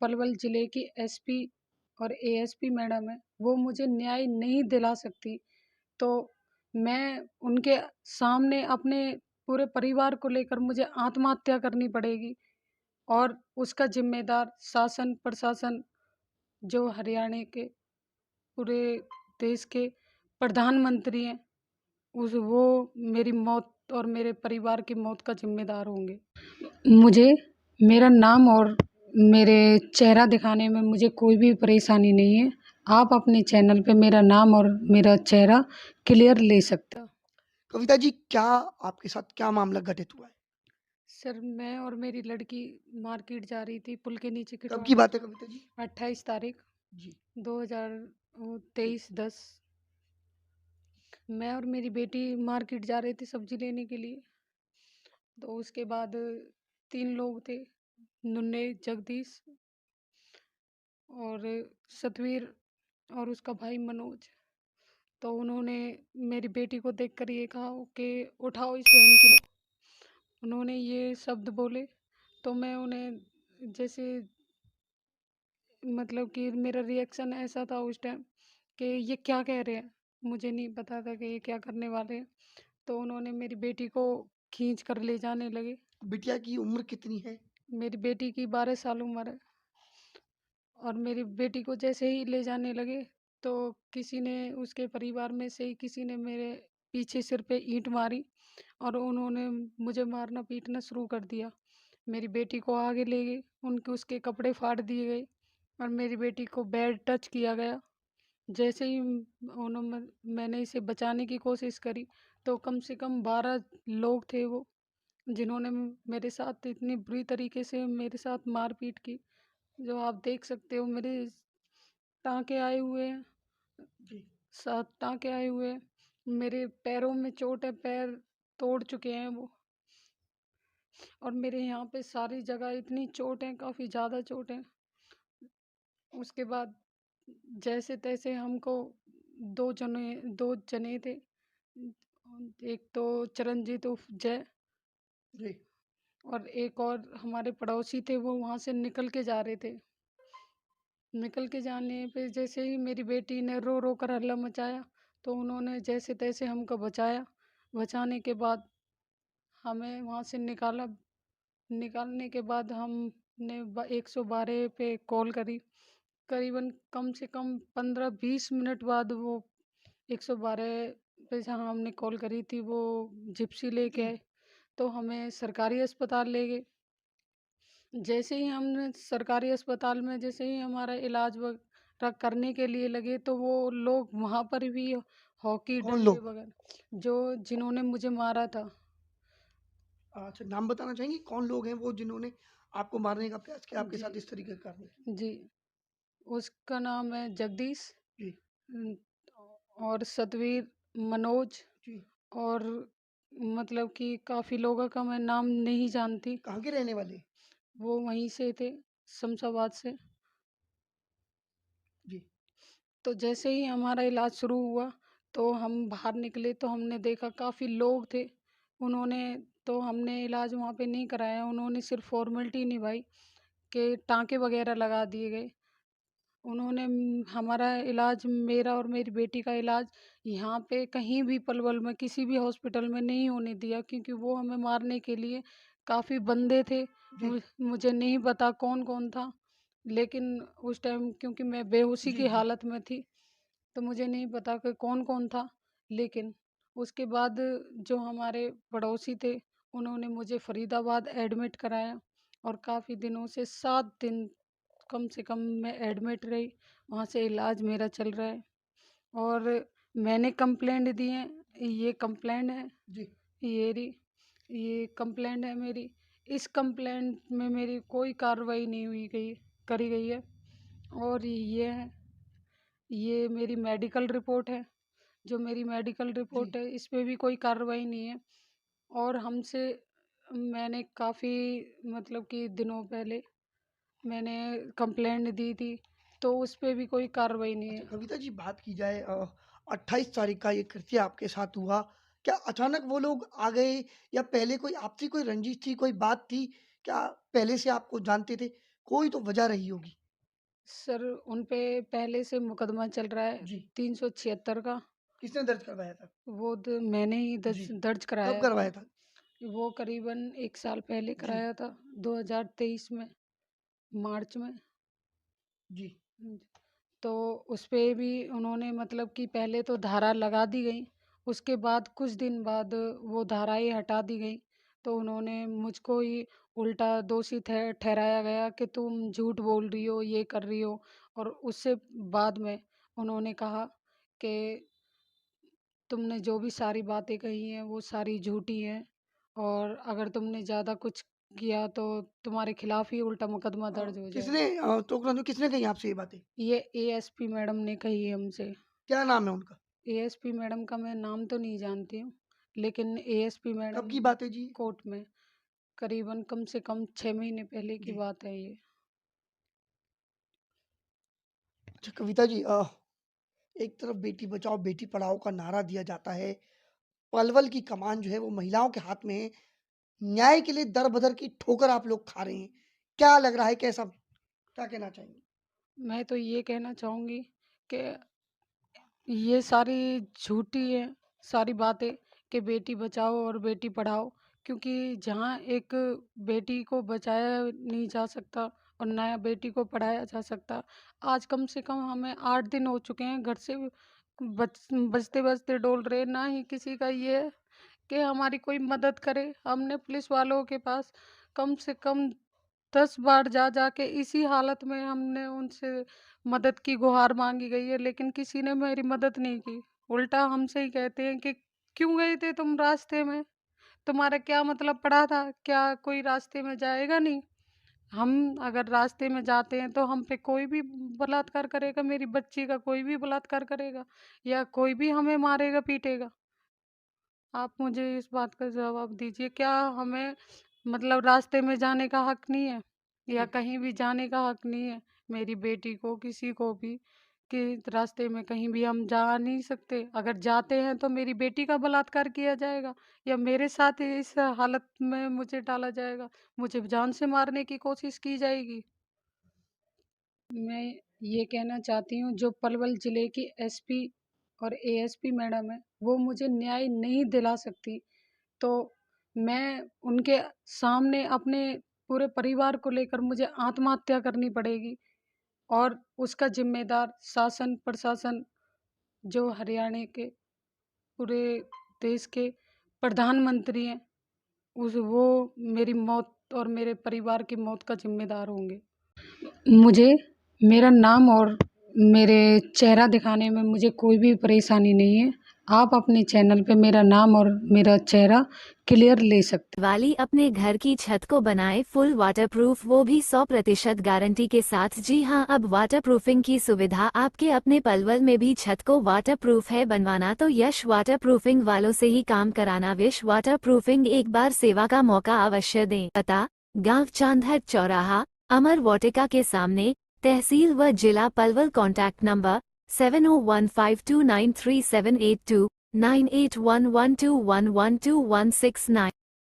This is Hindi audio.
पलवल ज़िले की एसपी और एएसपी मैडम है, वो मुझे न्याय नहीं दिला सकती, तो मैं उनके सामने अपने पूरे परिवार को लेकर मुझे आत्महत्या करनी पड़ेगी और उसका ज़िम्मेदार शासन, प्रशासन जो हरियाणा के पूरे देश के प्रधानमंत्री हैं, उस वो मेरी मौत और मेरे परिवार की मौत का ज़िम्मेदार होंगे। मुझे मेरा नाम और मेरे चेहरा दिखाने में मुझे कोई भी परेशानी नहीं है। आप अपने चैनल पे मेरा नाम और मेरा चेहरा क्लियर ले सकते हो। कविता जी, क्या आपके साथ क्या मामला घटित हुआ है? सर, मैं और मेरी लड़की मार्केट जा रही थी पुल के नीचे कब की खिठवानी। बात है कविता जी? 28 तारीख जी, 2023 10। मैं और मेरी बेटी मार्केट जा रहे थे सब्जी लेने के लिए। तो उसके बाद 3 लोग थे, नन्हे, जगदीश और सतवीर और उसका भाई मनोज। तो उन्होंने मेरी बेटी को देखकर ये कहा कि उठाओ इस बहन की। उन्होंने ये शब्द बोले, तो मैं उन्हें जैसे मतलब कि मेरा रिएक्शन ऐसा था उस टाइम कि ये क्या कह रहे हैं, मुझे नहीं पता था कि ये क्या करने वाले हैं। तो उन्होंने मेरी बेटी को खींच कर ले जाने लगे। बिटिया की उम्र कितनी है? मेरी बेटी की 12 साल उम्र है और मेरी बेटी को जैसे ही ले जाने लगे तो किसी ने उसके परिवार में से ही किसी ने मेरे पीछे सिर पे ईंट मारी और उन्होंने मुझे मारना पीटना शुरू कर दिया। मेरी बेटी को आगे ले गए, उनके उसके कपड़े फाड़ दिए गए और मेरी बेटी को बैड टच किया गया। जैसे ही उन्होंने मैंने इसे बचाने की कोशिश करी तो कम से कम 12 लोग थे वो, जिन्होंने मेरे साथ इतनी बुरी तरीके से मेरे साथ मारपीट की, जो आप देख सकते हो। मेरे टाँके आए हुए हैं, जी, 7 टाँके आए हुए हैं। मेरे पैरों में चोट है, पैर तोड़ चुके हैं वो और मेरे यहाँ पे सारी जगह इतनी चोट है, काफ़ी ज़्यादा चोट है। उसके बाद जैसे-तैसे हमको 2 जने थे। एक तो चरणजीत उर्फ जय जी, और एक और हमारे पड़ोसी थे, वो वहाँ से निकल के जा रहे थे। निकल के जाने पे जैसे ही मेरी बेटी ने रो-रो कर हल्ला मचाया, तो उन्होंने जैसे-तैसे हमको बचाया। बचाने के बाद हमें वहाँ से निकाला। निकालने के बाद हमने 112 पे कॉल करी। करीबन कम से कम 15-20 मिनट बाद वो 112 पे जहाँ हमने कॉल करी थी, वो जिप्सी लेके जी। आए, तो हमें सरकारी अस्पताल ले गए। जैसे ही हमने सरकारी अस्पताल में जैसे ही हमारा इलाज वगैरह करने के लिए लगे, तो वो लोग वहाँ पर भी हॉकी कौन डंडे लोग? वगैरह जो जिन्होंने मुझे मारा था। अच्छा, नाम बताना चाहेंगी कौन लोग हैं वो जिन्होंने आपको मारने का प्रयास किया, आपके जी, साथ इस तरीके का कार्य किया? जी। उसका नाम है जगदीश जी, उम, और सतवीर, मनोज जी। और मतलब कि काफ़ी लोगों का मैं नाम नहीं जानती। कहाँ के रहने वाले? वो वहीं से थे, शमशाबाद से। जी, तो जैसे ही हमारा इलाज शुरू हुआ, तो हम बाहर निकले तो हमने देखा काफ़ी लोग थे। उन्होंने तो हमने इलाज वहाँ पे नहीं कराया, उन्होंने सिर्फ़ फ़ॉर्मेलिटी निभाई कि टाँके वग़ैरह लगा दिए गए। उन्होंने हमारा इलाज, मेरा और मेरी बेटी का इलाज यहाँ पे कहीं भी पलवल में किसी भी हॉस्पिटल में नहीं होने दिया, क्योंकि वो हमें मारने के लिए काफ़ी बंदे थे। जी, मुझे नहीं पता कौन-कौन था, लेकिन उस टाइम क्योंकि मैं बेहोशी जी, की जी। हालत में थी, तो मुझे नहीं पता कि कौन-कौन था। लेकिन उसके बाद जो हमारे पड़ोसी थे, उन्होंने मुझे फ़रीदाबाद एडमिट कराया और काफ़ी दिनों से 7 दिन कम से कम मैं एडमिट रही। वहाँ से इलाज मेरा चल रहा है और मैंने कंप्लेंट दी है, ये कंप्लेंट है, जी, ये रही, ये कंप्लेंट है मेरी। इस कंप्लेंट में मेरी कोई कार्रवाई नहीं हुई गई करी गई है और ये है, ये मेरी मेडिकल रिपोर्ट है। जो मेरी मेडिकल जी। रिपोर्ट है, इस पे भी कोई कार्रवाई नहीं है और हमसे मैंने काफ़ी मतलब कि दिनों पहले मैंने कंप्लेंट दी थी, तो उस पे भी कोई कार्रवाई नहीं अच्छा है। कविता जी, बात की जाए 28 तारीख का ये कृत्य आपके साथ हुआ। क्या अचानक वो लोग आ गए या पहले कोई आपसी कोई रंजिश थी, कोई बात थी? क्या पहले से आपको जानते थे? कोई तो वजह रही होगी। सर उन पे पहले से मुकदमा चल रहा है जी। 376 का। किसने दर्ज करवाया था? वो मैंने ही जी। दर्ज कब कराया था। करवाया था? वो करीबन 1 साल पहले जी। कराया था, 2023 में, मार्च में। जी। हुँ, तो उसपे भी उन्होंने मतलब कि पहले तो धारा लगा दी गई, उसके बाद कुछ दिन बाद वो धाराएँ हटा दी गई। तो उन्होंने मुझको ही उल्टा दोषी ठहराया गया कि तुम झूठ बोल रही हो, ये कर रही हो। और उससे बाद में उन्होंने कहा कि तुमने जो भी सारी बातें कही हैं वो सारी झूठी हैं, और अगर तुमने ज़्यादा कुछ किया तो तुम्हारे खिलाफ ही उल्टा मुकदमा दर्ज हो किसने जाएगा। किसने कही आपसे ये बातें? ये एएसपी मैडम ने कही है हमसे। क्या नाम है उनका? एएसपी मैडम का मैं नाम तो नहीं जानती हूँ, लेकिन एएसपी कब मैडम की बात है जी? कोर्ट में करीबन कम से कम 6 महीने पहले की जी। बात है ये। अच्छा कविता जी, एक तरफ बेटी बचाओ बेटी पढ़ाओ का नारा दिया जाता है, पलवल की कमान जो है वो महिलाओं के हाथ में है, न्याय के लिए दर-बदर की ठोकर आप लोग खा रहे हैं। क्या लग रहा है, कैसा क्या कहना चाहेंगे? मैं तो ये कहना चाहूँगी कि ये सारी झूठी है, सारी बातें कि बेटी बचाओ और बेटी पढ़ाओ, क्योंकि जहाँ एक बेटी को बचाया नहीं जा सकता और ना बेटी को पढ़ाया जा सकता। आज कम से कम हमें 8 दिन हो चुके हैं घर से बजते-बजते डोल रहे, ना ही किसी का ये है कि हमारी कोई मदद करे। हमने पुलिस वालों के पास कम से कम 10 बार जा के इसी हालत में हमने उनसे मदद की गुहार माँगी गई है, लेकिन किसी ने मेरी मदद नहीं की। उल्टा हमसे ही कहते हैं कि क्यों गए थे तुम रास्ते में? तुम्हारा क्या मतलब पड़ा था? क्या कोई रास्ते में जाएगा नहीं? हम अगर रास्ते में जाते हैं तो हम पे कोई भी बलात्कार करेगा, मेरी बच्ची का कोई भी बलात्कार करेगा या कोई भी हमें मारेगा, पीटेगा। आप मुझे इस बात का जवाब दीजिए, क्या हमें मतलब रास्ते में जाने का हक नहीं है या जी। कहीं भी जाने का हक नहीं है? मेरी बेटी को, किसी को भी, कि रास्ते में कहीं भी हम जा नहीं सकते? अगर जाते हैं तो मेरी बेटी का बलात्कार किया जाएगा या मेरे साथ इस हालत में मुझे डाला जाएगा, मुझे जान से मारने की कोशिश की जाएगी। मैं ये कहना चाहती हूँ, जो पलवल ज़िले की एसपी और एएसपी मैडम है, वो मुझे न्याय नहीं दिला सकती, तो मैं उनके सामने अपने पूरे परिवार को लेकर मुझे आत्महत्या करनी पड़ेगी, और उसका ज़िम्मेदार शासन, प्रशासन, जो हरियाणा के पूरे देश के प्रधानमंत्री हैं, उस वो मेरी मौत और मेरे परिवार की मौत का ज़िम्मेदार होंगे। मुझे मेरा नाम और मेरे चेहरा दिखाने में मुझे कोई भी परेशानी नहीं है। आप अपने चैनल पे मेरा नाम और मेरा चेहरा क्लियर ले सकते वाली अपने घर की छत को बनाए फुल वाटरप्रूफ, वो भी 100% गारंटी के साथ। जी हां, अब वाटरप्रूफिंग की सुविधा आपके अपने पलवल में भी छत को वाटरप्रूफ है बनवाना तो यश वाटरप्रूफिंग वालों से ही काम कराना। विश वाटरप्रूफिंग, एक बार सेवा का मौका अवश्य दें। पता: गांव चांदहर चौराहा, अमर वाटिका के सामने, तहसील व जिला पलवल। Contact number 7015293782, 981121121169।